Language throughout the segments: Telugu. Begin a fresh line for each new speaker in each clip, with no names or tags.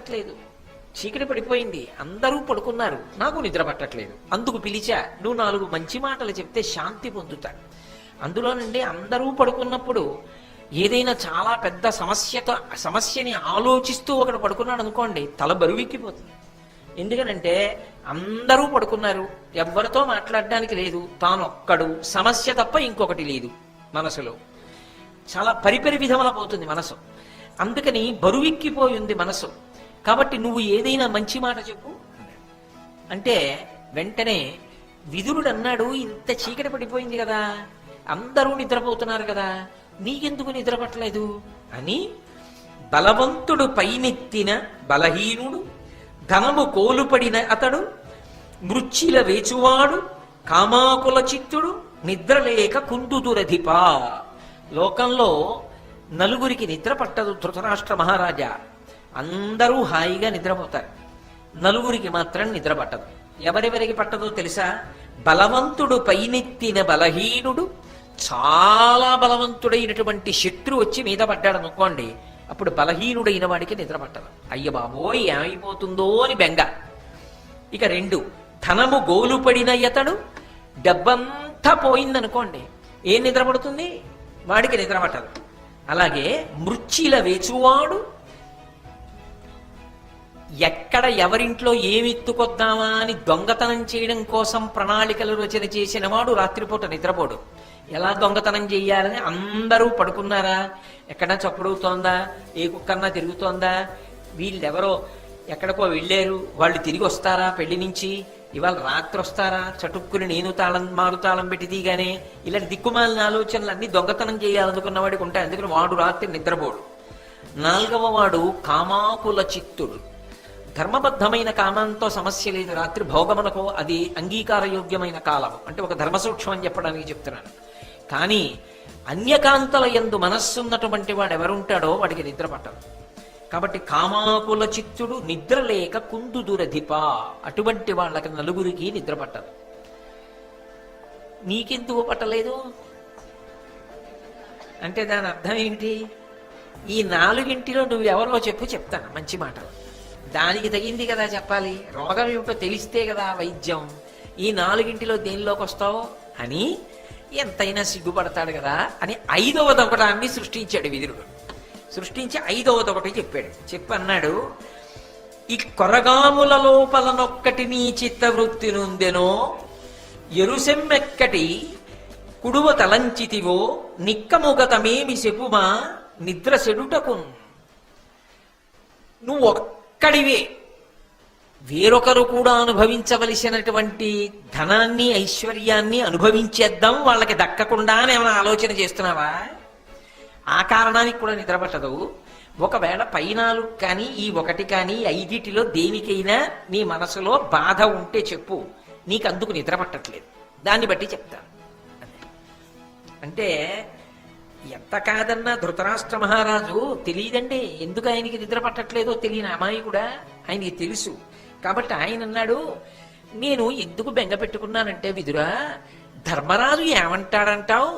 పట్టట్లేదు, చీకటి పడిపోయింది, అందరూ పడుకున్నారు, నాకు నిద్ర పట్టట్లేదు, అందుకు పిలిచా, నువ్వు 4 మంచి మాటలు చెప్తే శాంతి పొందుతాడు. అందులోనండి అందరూ పడుకున్నప్పుడు ఏదైనా చాలా పెద్ద సమస్యని ఆలోచిస్తూ ఒకడు పడుకున్నాడు అనుకోండి, తల బరువెక్కిపోతుంది. ఎందుకనంటే అందరూ పడుకున్నారు, ఎవ్వరితో మాట్లాడడానికి లేదు, తానొక్కడు, సమస్య తప్ప ఇంకొకటి లేదు మనసులో. చాలా పరిపరి విధముల పోతుంది మనసు. అందుకని బరువెక్కిపోయి ఉంది మనసు. కాబట్టి నువ్వు ఏదైనా మంచి మాట చెప్పు అంటే వెంటనే విదురుడు అన్నాడు, ఇంత చీకటి పడిపోయింది కదా, అందరూ నిద్రపోతున్నారు కదా, నీకెందుకు నిద్ర పట్టలేదు అని. బలవంతుడు పైనెత్తిన బలహీనుడు, ధనము కోలుపడిన అతడు, మృచ్చిల వేచువాడు, కామాకుల చిత్తుడు, నిద్రలేక కుందుదురధిపా. లోకంలో నలుగురికి నిద్ర పట్టదు ధృతరాష్ట్ర మహారాజా. అందరూ హాయిగా నిద్రపోతారు, నలుగురికి మాత్రం నిద్ర పట్టదు. ఎవరెవరికి పట్టదో తెలుసా? బలవంతుడు పైనెత్తిన బలహీనుడు, చాలా బలవంతుడైనటువంటి శత్రు వచ్చి మీద పడ్డాడు అనుకోండి, అప్పుడు బలహీనుడైన వాడికి నిద్ర పట్టదు. అయ్య బాబోయ్ ఏమైపోతుందో అని బెంగ. ఇక 2, ధనము గోలుపడిన ఇతడు, డబ్బంతా పోయిందనుకోండి, ఏం నిద్ర పడుతుంది? వాడికి నిద్ర పట్టదు. అలాగే మృచ్చిల వేచువాడు, ఎక్కడ ఎవరింట్లో ఏమెత్తుకొద్దామా అని దొంగతనం చేయడం కోసం ప్రణాళికలు రచన చేసిన వాడు రాత్రిపూట నిద్రపోడు. ఎలా దొంగతనం చెయ్యాలని అందరూ పడుకున్నారా, ఎక్కడా చప్పుడవుతోందా, ఏ కుక్కన్నా తిరుగుతోందా, వీళ్ళెవరో ఎక్కడికో వెళ్ళారు, వాళ్ళు తిరిగి వస్తారా పెళ్లి నుంచి, ఇవాళ రాత్రి వస్తారా, చటుక్కుని నేను మారు తాళం పెట్టి తీగానే, ఇలాంటి దిక్కుమాలిన ఆలోచనలు అన్ని దొంగతనం చేయాలనుకున్న వాడికి ఉంటాయి. అందుకని వాడు రాత్రి నిద్రపోడు. 4వ వాడు కామాకుల చిత్తుడు. ధర్మబద్ధమైన కామంతో సమస్య లేదు, రాత్రి భోగమునకో అది అంగీకారయోగ్యమైన కాలం, అంటే ఒక ధర్మ సూక్ష్మం అని చెప్పడానికి చెప్తున్నాను. కానీ అన్యకాంతల యందు మనస్సున్నటువంటి వాడు ఎవరుంటాడో వాడికి నిద్ర పట్టదు. కాబట్టి కామాకుల చిత్తుడు, నిద్ర లేక కుందుదురధిప, అటువంటి వాళ్ళకి నలుగురికి నిద్ర పట్టదు. నీకెందుకు పట్టలేదు అంటే దాని అర్థం ఏంటి? ఈ 4 నువ్వెవరో చెప్తాను మంచి మాటలు, దానికి తగింది కదా చెప్పాలి. రోగం ఏమిటో తెలిస్తే కదా వైద్యం. ఈ 4 దేనిలోకి వస్తావు అని ఎంతైనా సిగ్గుపడతాడు కదా అని 5వదొకటాన్ని సృష్టించాడు విదురుడు. సృష్టించి 5వదొకటి చెప్పాడు. చెప్పన్నాడు, ఈ కొరగాముల లోపలనొక్కటి నీ చిత్తవృత్తి నుందెనో, ఎరుసెమ్మెక్కటి కుడువ తలంచితివో, నిక్కముగతమేమి చెప్పుమా నిద్ర సెడుటకు. నువ్వు ఒక్కడివే, వేరొకరు కూడా అనుభవించవలసినటువంటి ధనాన్ని ఐశ్వర్యాన్ని అనుభవించేద్దాం వాళ్ళకి దక్కకుండా ఏమైనా ఆలోచన చేస్తున్నావా? ఆ కారణానికి కూడా నిద్రపట్టదు. ఒకవేళ పైనాలు కానీ ఈ 1 కానీ 5 దేనికైనా నీ మనసులో బాధ ఉంటే చెప్పు, నీకు అందుకు నిద్ర పట్టట్లేదు, దాన్ని బట్టి చెప్తాను అంటే. ఎంత కాదన్నా ధృతరాష్ట్ర మహారాజు తెలియదండి ఎందుకు ఆయనకి నిద్ర పట్టట్లేదో తెలియని అమ్మాయి కూడా ఆయనకి తెలుసు. కాబట్టి ఆయన అన్నాడు, నేను ఎందుకు బెంగ పెట్టుకున్నానంటే విదురా, ధర్మరాజు ఏమంటాడంటావు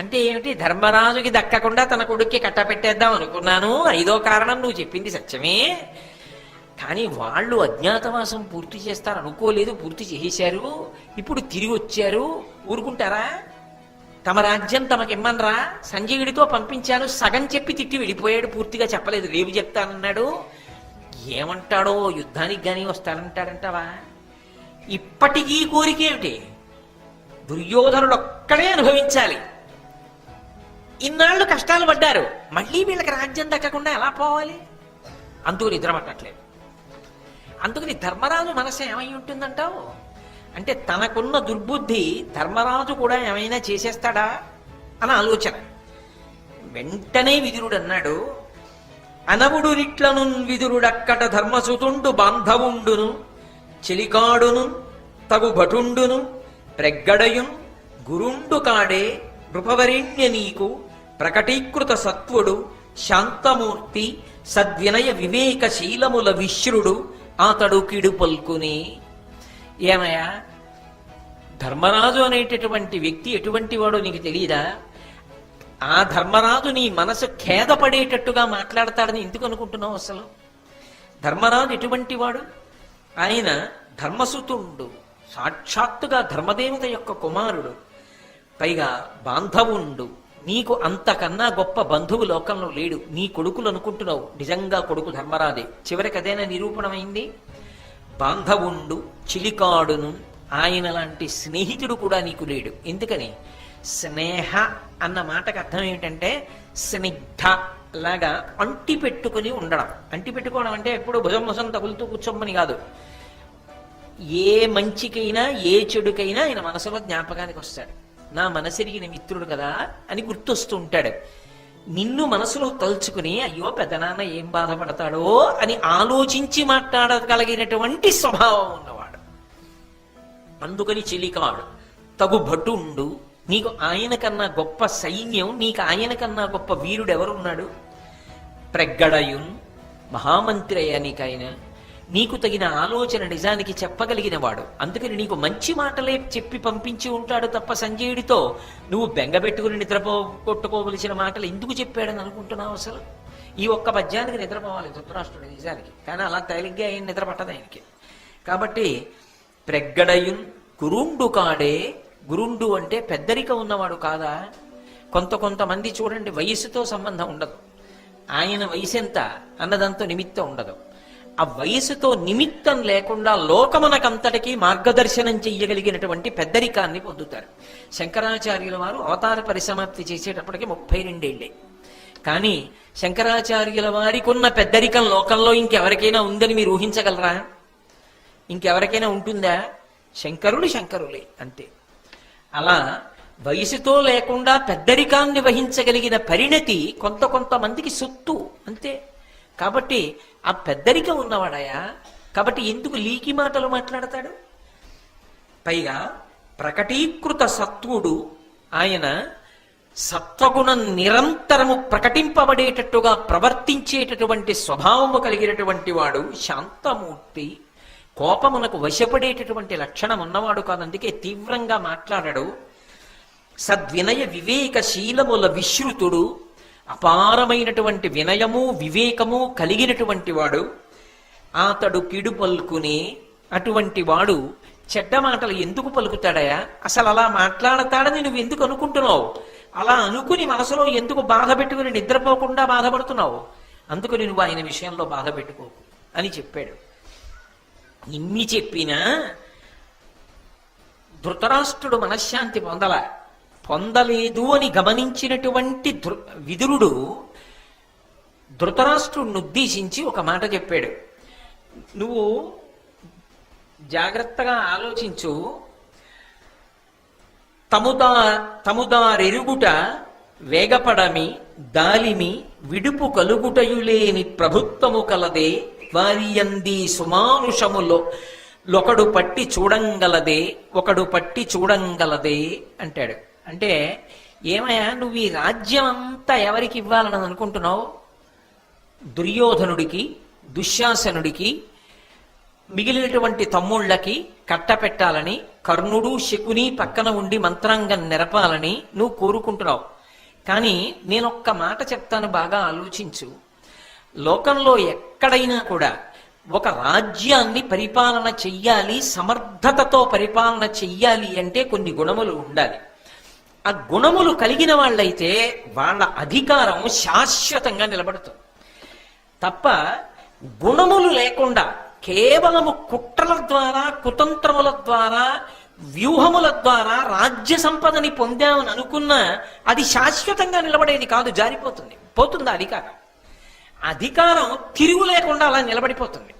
అంటే ఏమిటి, ధర్మరాజుకి దక్కకుండా తన కొడుక్కి కట్టపెట్టేద్దాం అనుకున్నాను. 5వ కారణం నువ్వు చెప్పింది సత్యమే, కానీ వాళ్ళు అజ్ఞాతవాసం పూర్తి చేస్తారు అనుకోలేదు, పూర్తి చేశారు, ఇప్పుడు తిరిగి వచ్చారు, ఊరుకుంటారా? తమ రాజ్యం తమకిమ్మనరా? సంజయుడితో పంపించాను, సగం చెప్పి తిట్టి వెళ్ళిపోయాడు, పూర్తిగా చెప్పలేదు, రేపు చెప్తానన్నాడు. ఏమంటాడో, యుద్ధానికి కానీ వస్తానంటాడంటావా? ఇప్పటికీ కోరికేమిటి? దుర్యోధనుడు ఒక్కడే అనుభవించాలి. ఇన్నాళ్ళు కష్టాలు పడ్డారు, మళ్ళీ వీళ్ళకి రాజ్యం దక్కకుండా ఎలా పోవాలి? అందుకు నిద్ర పట్టట్లేదు. అందుకని ధర్మరాజు మనసు ఏమై ఉంటుందంటావు అంటే, తనకున్న దుర్బుద్ధి ధర్మరాజు కూడా ఏమైనా చేసేస్తాడా అని ఆలోచన. వెంటనే విదురుడు అన్నాడు, అనవుడు నిట్లను విదురుడక్కట ధర్మసుతుండు బాంధవుండును, చెలికాడును తగు భటుండును, ప్రగ్గడయున్ గురుండు కాడే నృపవరిణ్య నీకు, ప్రకటీకృత సత్వుడు శాంతమూర్తి సద్వినయ వివేకశీలముల విశ్రుడు, అతడు కిడు పల్కుని. ఏమయ్యా, ధర్మరాజు అనేటటువంటి వ్యక్తి ఎటువంటి వాడో నీకు తెలియదా? ఆ ధర్మరాజు నీ మనసు ఖేదపడేటట్టుగా మాట్లాడతాడని ఎందుకు అనుకుంటున్నావు? అసలు ధర్మరాజు ఎటువంటి వాడు? ఆయన ధర్మసుతుండు, సాక్షాత్తుగా ధర్మదేవత యొక్క కుమారుడు, పైగా బాంధవుండు. నీకు అంతకన్నా గొప్ప బంధువు లోకంలో లేడు. నీ కొడుకులు అనుకుంటున్నావు, నిజంగా కొడుకు ధర్మరాజే. చివరికి అదేనా నిరూపణమైంది. బాంధవుండు చిలికాడును, ఆయన లాంటి స్నేహితుడు కూడా నీకు లేడు. ఎందుకని? స్నేహ అన్న మాటకు అర్థం ఏమిటంటే స్నిగ్ధ లాగా అంటి పెట్టుకుని ఉండడం. అంటి పెట్టుకోవడం అంటే ఎప్పుడు భుజం భుజం తగులుతూ కూర్చోమని కాదు. ఏ మంచికైనా ఏ చెడుకైనా ఆయన మనసులో జ్ఞాపకానికి వస్తాడు. నా మనసిరిగిన మిత్రుడు కదా అని గుర్తొస్తూ ఉంటాడు. నిన్ను మనసులో తలుచుకుని అయ్యో పెద్దనాన్న ఏం బాధపడతాడో అని ఆలోచించి మాట్లాడగలిగినటువంటి స్వభావం ఉన్నవాడు. అందుకని చిలికాడు. తగు భటుండు, నీకు ఆయన కన్నా గొప్ప సైన్యం, నీకు ఆయన కన్నా గొప్ప వీరుడు ఎవరున్నాడు? ప్రగ్గడయున్, మహామంత్రి అయ్యా నీకైన. నీకు తగిన ఆలోచన నిజానికి చెప్పగలిగిన వాడు. అందుకని నీకు మంచి మాటలే చెప్పి పంపించి ఉంటాడు తప్ప సంజయుడితో నువ్వు బెంగపెట్టుకుని కొట్టుకోవలసిన మాటలు ఎందుకు చెప్పాడని అనుకుంటున్నావు? అసలు ఈ ఒక్క పద్యానికి నిద్రపోవాలి ధృతరాష్ట్రుడు నిజానికి, కానీ అలా తేలిగ్గా ఆయన నిద్ర పట్టదు ఆయనకి. కాబట్టి ప్రగ్గడయున్ గురుండు కాడే. గురుండు అంటే పెద్దరిక ఉన్నవాడు కాదా? కొంతమంది చూడండి వయసుతో సంబంధం ఉండదు. ఆయన వయసు ఎంత అన్నదంతో నిమిత్తం ఉండదు. ఆ వయసుతో నిమిత్తం లేకుండా లోకమునకంతటికీ మార్గదర్శనం చెయ్యగలిగినటువంటి పెద్దరికాన్ని పొందుతారు. శంకరాచార్యుల వారు అవతార పరిసమాప్తి చేసేటప్పటికి 32 ఏళ్లే. కానీ శంకరాచార్యుల వారికి ఉన్న పెద్దరికం లోకంలో ఇంకెవరికైనా ఉందని మీరు ఊహించగలరా? ఇంకెవరికైనా ఉంటుందా? శంకరులే అంతే. అలా వయసుతో లేకుండా పెద్దరికాన్ని వహించగలిగిన పరిణతి కొంతమందికి సొత్తు అంతే. కాబట్టి ఆ పెద్దరికం ఉన్నవాడయా. కాబట్టి ఎందుకు లీకి మాటలు మాట్లాడతాడు? పైగా ప్రకటీకృత సత్వుడు ఆయన. సత్వగుణం నిరంతరము ప్రకటింపబడేటట్టుగా ప్రవర్తించేటటువంటి స్వభావము కలిగినటువంటి వాడు. శాంతమూర్తి, కోపమునకు వశపడేటటువంటి లక్షణం ఉన్నవాడు కాదు. అందుకే తీవ్రంగా మాట్లాడడు. సద్వినయ వివేకశీలముల విశ్రుతుడు, అపారమైనటువంటి వినయము వివేకము కలిగినటువంటి వాడు. అతడు కిడు పలుకునే. అటువంటి వాడు చెడ్డ మాటలు ఎందుకు పలుకుతాడయా? అసలు అలా మాట్లాడతాడని నువ్వు ఎందుకు అనుకుంటున్నావు? అలా అనుకుని మనసులో ఎందుకు బాధ పెట్టుకుని నిద్రపోకుండా బాధపడుతున్నావు? అందుకని నువ్వు ఆయన విషయంలో బాధ పెట్టుకోకు అని చెప్పాడు. ఇన్ని చెప్పినా ధృతరాష్ట్రుడు మనశ్శాంతి పొందలేదు అని గమనించినటువంటి విదురుడు ధృతరాష్ట్రుడిని ఉద్దేశించి ఒక మాట చెప్పాడు. నువ్వు జాగ్రత్తగా ఆలోచించు. తముదారెరుగుట వేగపడమి దాలిమి విడుపు కలుగుటయులేని ప్రభుత్వము కలదే. వారియంది సుమానుషములో ఒకడు పట్టి చూడంగలదే అంటాడు. అంటే ఏమయ్యా నువ్వు ఈ రాజ్యం అంతా ఎవరికి ఇవ్వాలని అనుకుంటున్నావు? దుర్యోధనుడికి, దుశ్శాసనుడికి, మిగిలినటువంటి తమ్ముళ్ళకి కట్టపెట్టాలని, కర్ణుడు శకుని పక్కన ఉండి మంత్రాంగం నెరపాలని నువ్వు కోరుకుంటున్నావు. కానీ నేనొక్క మాట చెప్తాను, బాగా ఆలోచించు. లోకంలో ఎక్కడైనా కూడా ఒక రాజ్యాన్ని పరిపాలన చెయ్యాలి, సమర్థతతో పరిపాలన చెయ్యాలి అంటే కొన్ని గుణములు ఉండాలి. ఆ గుణములు కలిగిన వాళ్ళైతే వాళ్ళ అధికారం శాశ్వతంగా నిలబడుతుంది తప్ప గుణములు లేకుండా కేవలము కుట్రల ద్వారా, కుతంత్రముల ద్వారా, వ్యూహముల ద్వారా రాజ్య సంపదని పొందామని అనుకున్నా అది శాశ్వతంగా నిలబడేది కాదు, జారిపోతుంది, పోతుంది అధికారం. అధికారం తిరుగు లేకుండా అలా నిలబడిపోతుంది.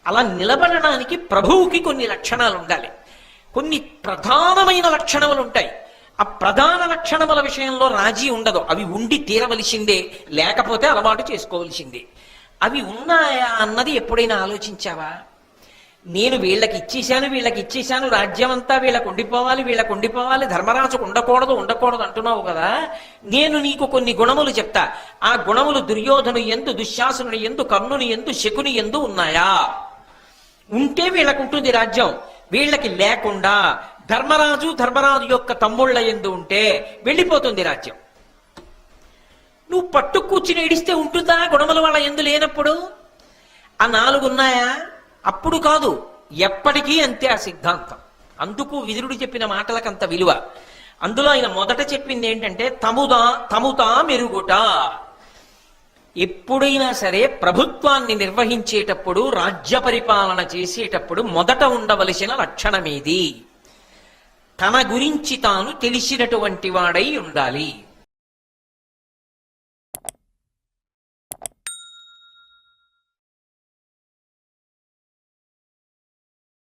అలా నిలబడడానికి ప్రభువుకి కొన్ని లక్షణాలు ఉండాలి, కొన్ని ప్రధానమైన లక్షణములు ఉంటాయి. ఆ ప్రధాన లక్షణముల విషయంలో రాజీ ఉండదు, అవి ఉండి తీరవలసిందే, లేకపోతే అలవాటు చేసుకోవలసిందే. అవి ఉన్నాయా అన్నది ఎప్పుడైనా ఆలోచించావా? నేను వీళ్ళకి ఇచ్చేశాను, రాజ్యం అంతా వీళ్ళకు ఉండిపోవాలి, ధర్మరాజుకు ఉండకూడదు అంటున్నావు కదా. నేను నీకు కొన్ని గుణములు చెప్తా. ఆ గుణములు దుర్యోధను ఎందు, దుశ్శాసనుని ఎందు, కర్ణుని ఎందు, శకుని ఎందు ఉన్నాయా? ఉంటే వీళ్ళకు ఉంటుంది రాజ్యం. వీళ్ళకి లేకుండా ధర్మరాజు యొక్క తమ్ముళ్ళ ఎందు ఉంటే వెళ్ళిపోతుంది రాజ్యం. నువ్వు పట్టు కూర్చుని ఏడిస్తే ఉంటుందా గుణముల వాళ్ళ ఎందు లేనప్పుడు? ఆ 4 ఉన్నాయా? అప్పుడు కాదు, ఎప్పటికీ అంతే ఆ సిద్ధాంతం. అందుకు విదురుడు చెప్పిన మాటలకు అంత విలువ. అందులో ఆయన మొదట చెప్పింది ఏంటంటే తముతా మెరుగుట. ఎప్పుడైనా సరే ప్రభుత్వాన్ని నిర్వహించేటప్పుడు, రాజ్య పరిపాలన చేసేటప్పుడు మొదట ఉండవలసిన లక్షణమేది? తన గురించి తాను తెలిసినటువంటి వాడై ఉండాలి.